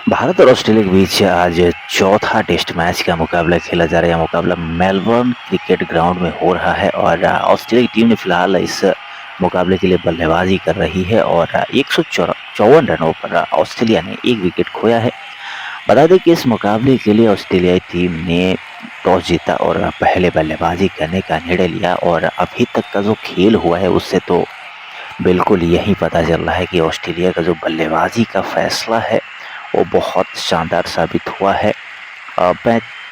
भारत और ऑस्ट्रेलिया के बीच आज चौथा टेस्ट मैच का मुकाबला खेला जा रहा है। यह मुकाबला मेलबर्न क्रिकेट ग्राउंड में हो रहा है और ऑस्ट्रेलिया की टीम ने फिलहाल इस मुकाबले के लिए बल्लेबाजी कर रही है और 154 रनों पर ऑस्ट्रेलिया ने एक विकेट खोया है। बता दें कि इस मुकाबले के लिए ऑस्ट्रेलियाई टीम ने टॉस जीता और पहले बल्लेबाजी करने का निर्णय लिया और अभी तक का जो खेल हुआ है उससे तो बिल्कुल यही पता चल रहा है कि ऑस्ट्रेलिया का जो बल्लेबाजी का फैसला है वो बहुत शानदार साबित हुआ है।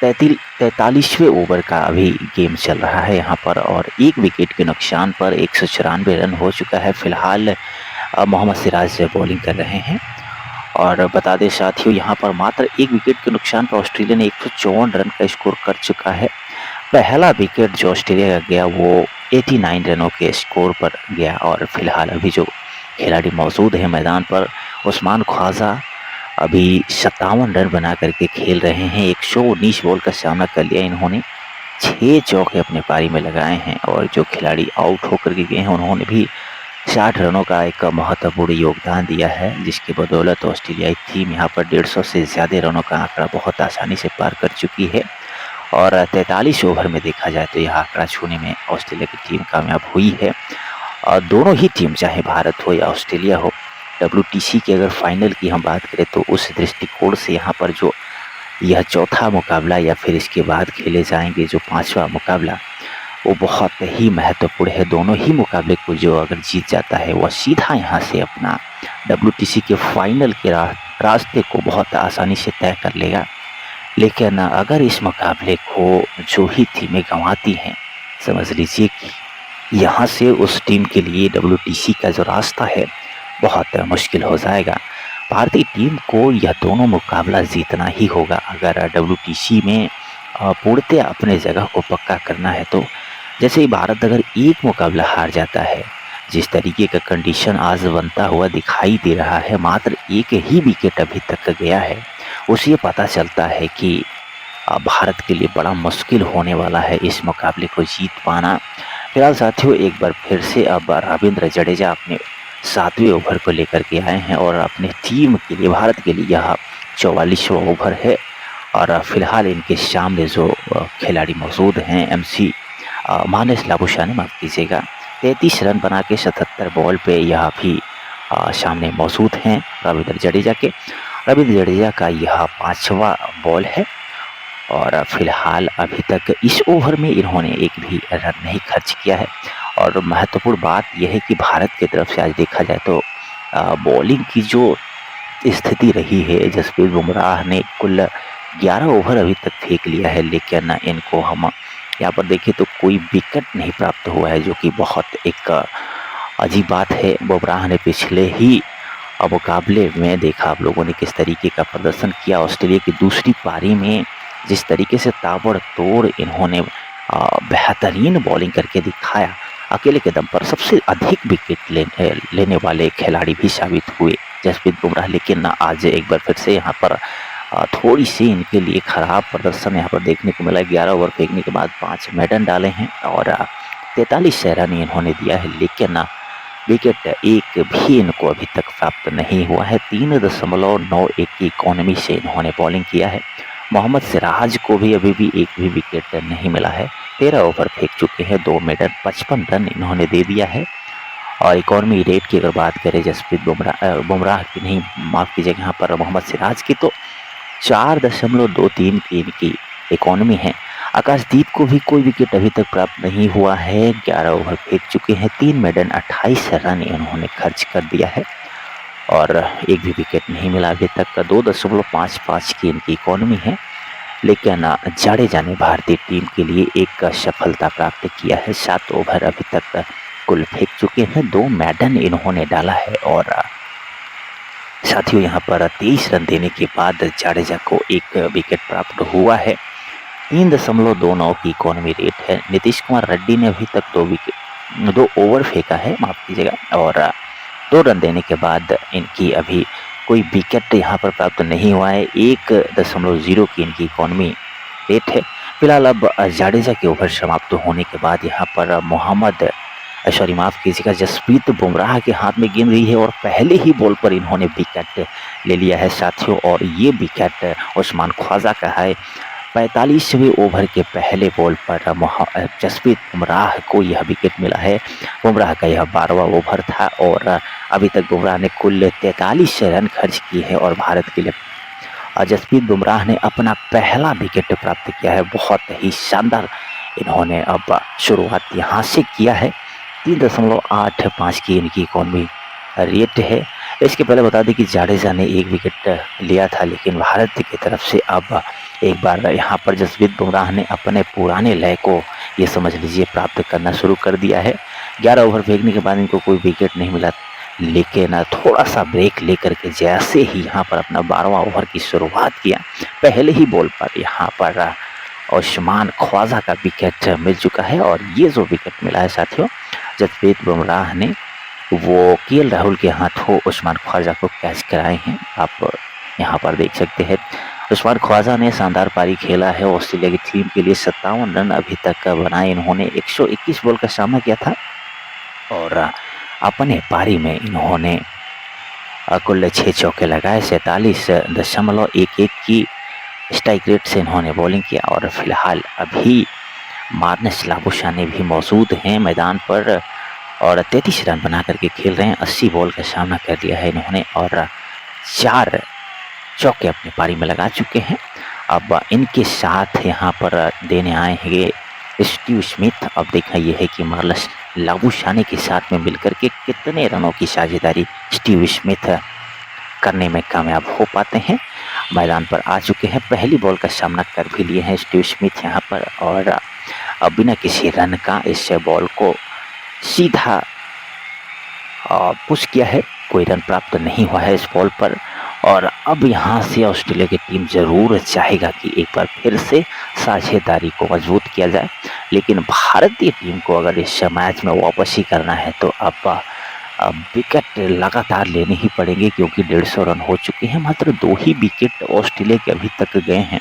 43वें ओवर का अभी गेम चल रहा है यहाँ पर और एक विकेट के नुकसान पर 194 रन हो चुका है। फिलहाल मोहम्मद सिराज बॉलिंग कर रहे हैं और बता दें साथियों, यहाँ पर मात्र एक विकेट के नुकसान पर ऑस्ट्रेलिया ने 154 रन का स्कोर कर चुका है। पहला विकेट जो ऑस्ट्रेलिया का गया वो 89 रनों के स्कोर पर गया और फिलहाल अभी जो खिलाड़ी मौजूद हैं मैदान पर, उस्मान ख्वाजा अभी 57 रन बना करके खेल रहे हैं। 119 बॉल का सामना कर लिया इन्होंने, 6 चौके अपने पारी में लगाए हैं और जो खिलाड़ी आउट होकर के गए हैं उन्होंने भी 60 रनों का एक महत्वपूर्ण योगदान दिया है, जिसकी बदौलत ऑस्ट्रेलियाई टीम यहाँ पर 150 से ज़्यादा रनों का आंकड़ा बहुत आसानी से पार कर चुकी है और 43 ओवर में देखा जाए तो यह आंकड़ा छूने में ऑस्ट्रेलिया की टीम कामयाब हुई है। और दोनों ही टीम, चाहे भारत हो या ऑस्ट्रेलिया हो, WTC की अगर फाइनल की हम बात करें तो उस दृष्टिकोण से यहाँ पर जो यह चौथा मुकाबला या फिर इसके बाद खेले जाएंगे जो पांचवा मुकाबला, वो बहुत ही महत्वपूर्ण है। दोनों ही मुकाबले को जो अगर जीत जाता है वह सीधा यहाँ से अपना WTC के फाइनल के रास्ते को बहुत आसानी से तय कर लेगा। लेकिन अगर इस मुकाबले को जो ही टीमें गंवाती हैं, समझ लीजिए कि यहाँ से उस टीम के लिए WTC का जो रास्ता है बहुत मुश्किल हो जाएगा। भारतीय टीम को यह दोनों मुकाबला जीतना ही होगा अगर WTC में पूर्णतः अपने जगह को पक्का करना है। तो जैसे ही भारत अगर एक मुकाबला हार जाता है, जिस तरीके का कंडीशन आज बनता हुआ दिखाई दे रहा है, मात्र एक ही विकेट अभी तक गया है, उसे पता चलता है कि भारत के लिए बड़ा मुश्किल होने वाला है इस मुकाबले को जीत पाना। फिलहाल साथियों, एक बार फिर से अब रविंद्र जडेजा अपने 7वें ओवर को लेकर के आए हैं और अपने टीम के लिए, भारत के लिए यह 44वां ओवर है और फिलहाल इनके सामने जो खिलाड़ी मौजूद हैं, MC मानेश लाबुशाने, माफ़ कीजिएगा, 33 रन बना के 77 बॉल पे यह भी सामने मौजूद हैं रविंद्र जडेजा के। रविंद्र जडेजा का यह 5वां बॉल है और फिलहाल अभी तक इस ओवर में इन्होंने एक भी रन नहीं खर्च किया है। और महत्वपूर्ण बात यह है कि भारत की तरफ से आज देखा जाए तो बॉलिंग की जो स्थिति रही है, जसप्रीत बुमराह ने कुल 11 ओवर अभी तक फेंक लिया है, लेकिन इनको हम यहाँ पर देखें तो कोई विकेट नहीं प्राप्त हुआ है, जो कि बहुत एक अजीब बात है। बुमराह ने पिछले ही मुकाबले में देखा आप लोगों ने किस तरीके का प्रदर्शन किया। ऑस्ट्रेलिया की दूसरी पारी में जिस तरीके से ताबड़तोड़ इन्होंने बेहतरीन बॉलिंग करके दिखाया, अकेले के दम पर सबसे अधिक विकेट लेने वाले खिलाड़ी भी साबित हुए जसप्रीत बुमराह। लेकिन आज एक बार फिर से यहाँ पर थोड़ी सी इनके लिए ख़राब प्रदर्शन यहाँ पर देखने को मिला। 11 ओवर फेंकने के बाद 5 मेडन डाले हैं और 43 रन इन्होंने दिया है, लेकिन विकेट एक भी इनको अभी तक प्राप्त नहीं हुआ है। 3.91 की इकोनॉमी से इन्होंने बॉलिंग किया है। मोहम्मद सिराज को भी अभी भी एक भी विकेट नहीं मिला है। 13 ओवर फेंक चुके हैं, 2 मेडन, 55 रन इन्होंने दे दिया है। और इकोनॉमी रेट की अगर बात करें जसप्रीत बुमराह की नहीं, माफ़ कीजिएगा, यहाँ पर मोहम्मद सिराज की, तो 4.23 की इनकी इकोनॉमी है। आकाशदीप को भी कोई विकेट अभी तक प्राप्त नहीं हुआ है। 11 ओवर फेंक चुके हैं, 3 मेडन, 28 रन इन्होंने खर्च कर दिया है और एक भी विकेट नहीं मिला अभी तक। 2.55 की इनकी इकोनॉमी है, लेकिन जडेजा ने भारतीय टीम के लिए एक सफलता प्राप्त किया है। 7 ओवर अभी तक कुल फेंक चुके हैं, 2 मेडन इन्होंने डाला है और साथियों यहाँ पर 23 रन देने के बाद जडेजा को एक विकेट प्राप्त हुआ है। 3.29 की इकोनॉमी रेट है। नीतीश कुमार रेड्डी ने अभी तक 2 ओवर फेंका है, माफ़ कीजिएगा, और 2 रन देने के बाद इनकी अभी कोई विकेट यहाँ पर प्राप्त नहीं हुआ है। 1.0 की इनकी इकोनॉमी रेट है। फिलहाल अब जडेजा के ओवर समाप्त होने के बाद यहाँ पर मोहम्मद सॉरी माफ़ कीजिएगा, जसप्रीत बुमराह के हाथ में गेंद गई है और पहले ही बॉल पर इन्होंने विकेट ले लिया है साथियों। और ये विकेट उस्मान ख्वाजा का है। 45वें ओवर के पहले बॉल पर जसप्रीत बुमराह को यह विकेट मिला है। बुमराह का यह 12वां ओवर था और अभी तक बुमराह ने कुल 43 रन खर्च किए हैं और भारत के लिए जसप्रीत बुमराह ने अपना पहला विकेट प्राप्त किया है। बहुत ही शानदार इन्होंने अब शुरुआत यहाँ से किया है। 3.85 की इनकी इकॉनमी रेट है। इसके पहले बता दें कि जाडेजा ने एक विकेट लिया था, लेकिन भारत की तरफ से अब एक बार यहाँ पर जसप्रीत बुमराह ने अपने पुराने लय को ये समझ लीजिए प्राप्त करना शुरू कर दिया है। 11 ओवर फेंकने के बाद इनको कोई विकेट नहीं मिला, लेकिन थोड़ा सा ब्रेक लेकर के जैसे ही यहाँ पर अपना 12वां ओवर की शुरुआत किया, पहले ही बॉल पर यहाँ पर उस्मान ख्वाजा का विकेट मिल चुका है। और ये जो विकेट मिला है साथियों, जसप्रीत बुमराह ने वो केएल राहुल के हाथों उस्मान ख्वाजा को कैच कराए हैं। आप यहाँ पर देख सकते हैं उस्मान ख्वाजा ने शानदार पारी खेला है। ऑस्ट्रेलिया की टीम के लिए 57 रन अभी तक बनाए इन्होंने। 121 बॉल का सामना किया था और अपने पारी में इन्होंने कुल 6 चौके लगाए। 47.11 की स्ट्राइक रेट से इन्होंने बॉलिंग किया और फिलहाल अभी मार्नस लाबुशाने भी मौजूद हैं मैदान पर और 33 रन बना करके खेल रहे हैं। 80 बॉल का सामना कर लिया है इन्होंने और 4 चौके अपनी पारी में लगा चुके हैं। अब इनके साथ यहाँ पर देने आए हैं स्टीव स्मिथ। अब देखना यह है कि मार्नस लाबुशाने के साथ में मिलकर के कितने रनों की साझेदारी स्टीव स्मिथ करने में कामयाब हो पाते हैं। मैदान पर आ चुके हैं, पहली बॉल का सामना कर भी लिए हैं स्टीव स्मिथ यहाँ पर और बिना किसी रन का इस बॉल को सीधा पुश किया है। कोई रन प्राप्त नहीं हुआ है इस बॉल पर और अब यहाँ से ऑस्ट्रेलिया की टीम ज़रूर चाहेगा कि एक बार फिर से साझेदारी को मजबूत किया जाए, लेकिन भारतीय टीम को अगर इस मैच में वापसी करना है तो अब विकेट लगातार लेने ही पड़ेंगे क्योंकि 150 रन हो चुके हैं। मात्र 2 ही विकेट ऑस्ट्रेलिया के अभी तक गए हैं।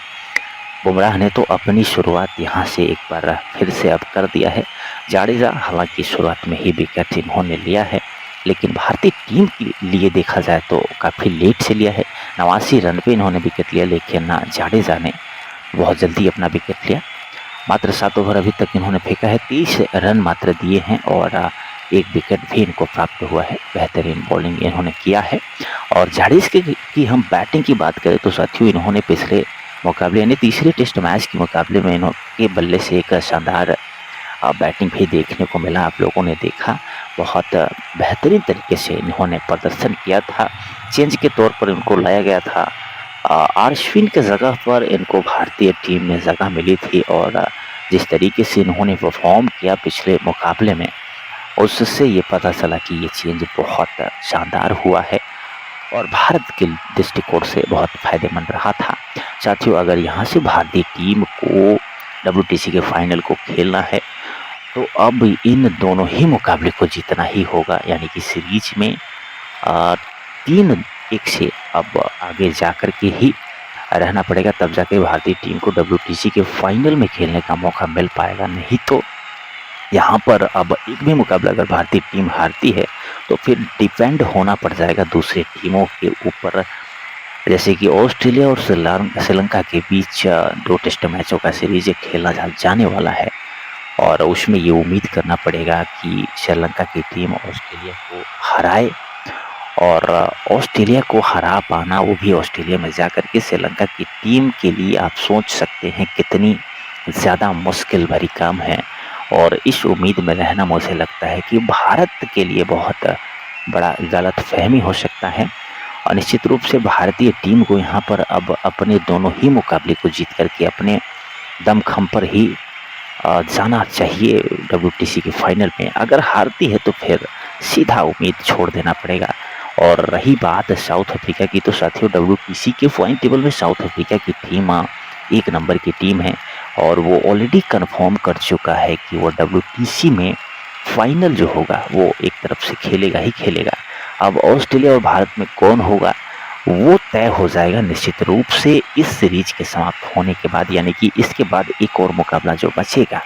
बुमराह ने तो अपनी शुरुआत यहाँ से एक बार फिर से अब कर दिया है। जाडेजा हालांकि शुरुआत में ही विकेट इन्होंने लिया है, लेकिन भारतीय टीम के लिए देखा जाए तो काफ़ी लेट से लिया है। 89 रन पे इन्होंने विकेट लिया, लेकिन जाडेजा ने बहुत जल्दी अपना विकेट लिया। मात्र 7 ओवर अभी तक इन्होंने फेंका है, 30 रन मात्र दिए हैं और एक विकेट भी इनको प्राप्त हुआ है। बेहतरीन बॉलिंग इन्होंने किया है। और जाडेजा की हम बैटिंग की बात करें तो साथियों इन्होंने पिछले मुकाबले यानी तीसरे टेस्ट मैच के मुकाबले में इन्होंने बल्ले से एक शानदार बैटिंग भी देखने को मिला। आप लोगों ने देखा बहुत बेहतरीन तरीके से इन्होंने प्रदर्शन किया था। चेंज के तौर पर इनको लाया गया था। अश्विन के जगह पर इनको भारतीय टीम में जगह मिली थी और जिस तरीके से इन्होंने परफॉर्म किया पिछले मुकाबले में, उससे ये पता चला कि ये चेंज बहुत शानदार हुआ है और भारत के दृष्टिकोण से बहुत फ़ायदेमंद रहा था। साथियों अगर यहाँ से भारतीय टीम को WTC के फाइनल को खेलना है तो अब इन दोनों ही मुकाबले को जीतना ही होगा, यानी कि सीरीज में 3-1 से अब आगे जाकर के ही रहना पड़ेगा, तब जाके भारतीय टीम को WTC के फाइनल में खेलने का मौका मिल पाएगा। नहीं तो यहाँ पर अब एक भी मुकाबला अगर भारतीय टीम हारती है तो फिर डिपेंड होना पड़ जाएगा दूसरी टीमों के ऊपर। जैसे कि ऑस्ट्रेलिया और श्रीलंका के बीच 2 टेस्ट मैचों का सीरीज खेला जाने वाला है और उसमें ये उम्मीद करना पड़ेगा कि श्रीलंका की टीम ऑस्ट्रेलिया को हराए और ऑस्ट्रेलिया को हरा पाना वो भी ऑस्ट्रेलिया में जाकर के श्रीलंका की टीम के लिए आप सोच सकते हैं कितनी ज़्यादा मुश्किल भरी काम है। और इस उम्मीद में रहना मुझे लगता है कि भारत के लिए बहुत बड़ा गलतफहमी हो सकता है और निश्चित रूप से भारतीय टीम को यहाँ पर अब अपने दोनों ही मुकाबले को जीत करके अपने दमखम पर ही जाना चाहिए WTC के फाइनल में। अगर हारती है तो फिर सीधा उम्मीद छोड़ देना पड़ेगा। और रही बात साउथ अफ्रीका की तो साथियों WTC के पॉइंट टेबल में साउथ अफ्रीका की टीम 1 नंबर की टीम है और वो ऑलरेडी कंफर्म कर चुका है कि वो WTC में फाइनल जो होगा वो एक तरफ से खेलेगा ही खेलेगा। अब ऑस्ट्रेलिया और भारत में कौन होगा वो तय हो जाएगा निश्चित रूप से इस सीरीज के समाप्त होने के बाद, यानी कि इसके बाद एक और मुकाबला जो बचेगा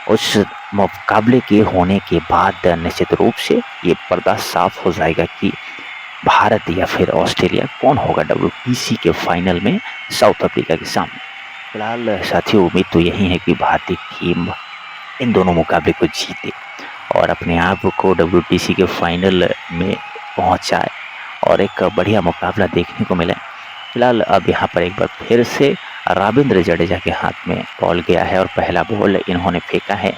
उस मुकाबले के होने के बाद निश्चित रूप से ये पर्दा साफ हो जाएगा कि भारत या फिर ऑस्ट्रेलिया कौन होगा डब्ल्यूटीसी के फाइनल में साउथ अफ्रीका के सामने। फिलहाल साथियों, उम्मीद तो यही है कि भारतीय टीम इन दोनों मुकाबले को जीते और अपने आप को डब्ल्यूटीसी के फाइनल में पहुंचाए और एक बढ़िया मुकाबला देखने को मिले। फिलहाल अब यहाँ पर एक बार फिर से रविंद्र जडेजा के हाथ में बॉल गया है और पहला बॉल इन्होंने फेंका है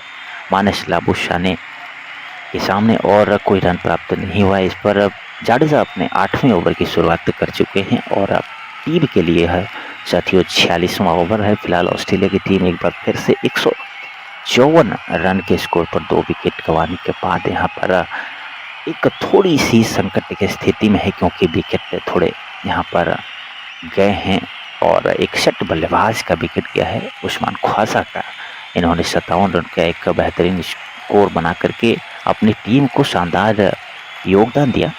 मानस लाबुशाने के सामने और कोई रन प्राप्त नहीं हुआ। इस पर जाडेजा अपने 8वें ओवर की शुरुआत कर चुके हैं और अब टीम के लिए है साथियों 46वां ओवर है। फिलहाल ऑस्ट्रेलिया की टीम एक बार फिर से 154 रन के स्कोर पर 2 विकेट गंवाने के बाद यहाँ पर एक थोड़ी सी संकट की स्थिति में है, क्योंकि विकेट थोड़े यहाँ पर गए हैं और 61 बल्लेबाज का विकेट गया है उस्मान ख्वाजा का। इन्होंने 57 रन का एक बेहतरीन स्कोर बना करके अपनी टीम को शानदार योगदान दिया।